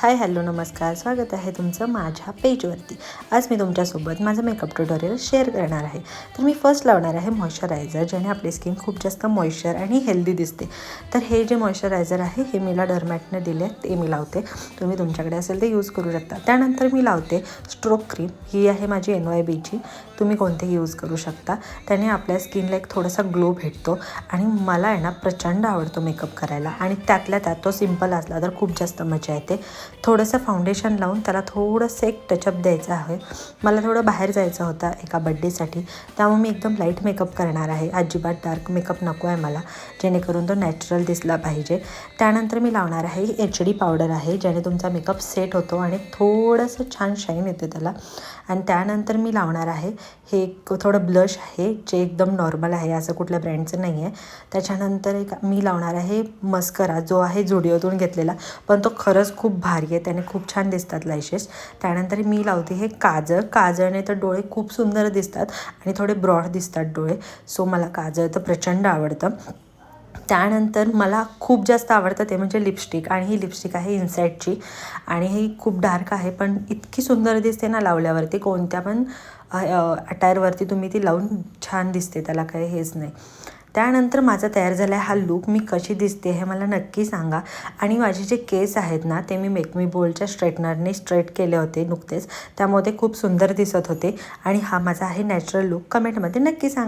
Hi hello नमस्कार, स्वागत आहे तुमचं माझ्या पेजवरती। आज मी तुमच्यासोबत माझं मेकअप ट्युटोरियल शेअर करणार आहे। तर मी फर्स्ट लावणार आहे मॉइश्चरायझर, ज्याने आपली स्किन खूप जास्त मॉइश्चर आणि हेल्दी दिसते। तर हे जे मॉइश्चरायझर आहे हे मला डर्मॅटने दिले, ते मी लावते। तुम्ही तुमच्याकडे असेल ते यूज करू शकता। त्यानंतर मी लावते स्ट्रोक क्रीम, ही आहे माझी NYBची, तुम्ही कोणतेही यूज करू शकता। त्याने आपल्या स्किनला एक थोडासा ग्लो भेटतो आणि मला आहे ना प्रचंड आवडतो मेकअप करायला, आणि त्यातल्या त्यात तो सिंपल असला तर खूप जास्त मजा येते। थोडंसं फाउंडेशन लावून त्याला थोडंसं एक टचअप द्यायचं आहे। मला थोडं बाहेर जायचं होतं एका बड्डेसाठी, त्यामुळे मी एकदम लाईट मेकअप करणार आहे। अजिबात डार्क मेकअप नको आहे मला, जेणेकरून तो नॅचरल दिसला पाहिजे। त्यानंतर मी लावणार आहे HD पावडर आहे, ज्याने तुमचा मेकअप सेट होतो आणि थोडंसं छान शाईन येते त्याला। आणि त्यानंतर मी लावणार आहे हे थोडं ब्लश आहे, जे एकदम नॉर्मल आहे, असं कुठल्या ब्रँडचं नाही आहे। त्याच्यानंतर मी लावणार आहे मस्करा, जो आहे झुडिओतून घेतलेला, पण तो खरंच खूप भारी आहे, त्याने खूप छान दिसतात लॅशेस। त्यानंतर मी लावते हे काजळ, काजळने तर डोळे खूप सुंदर दिसतात आणि थोडे ब्रॉड दिसतात डोळे, सो मला काजळ तर प्रचंड आवडतं। त्यानंतर मला खूप जास्त आवडतं ते म्हणजे लिपस्टिक, आणि ही लिपस्टिक आहे इनसाईडची, आणि ही खूप डार्क आहे पण इतकी सुंदर दिसते ना लावल्यावरती। कोणत्या पण अटायरवरती तुम्ही ती लावून छान दिसते, त्याला काही हेच नाही। त्यानंतर माझा तयार झाला आहे हा लूक। मी कशी दिसते हे मला नक्की सांगा। आणि माझे जे केस आहेत ना, ते मी मेक मी बोलच्या स्ट्रेटनरने स्ट्रेट केले होते नुकतेच, त्यामुळे ते खूप सुंदर दिसत होते। आणि हा माझा आहे नॅचरल लूक, कमेंटमध्ये नक्की सांगा।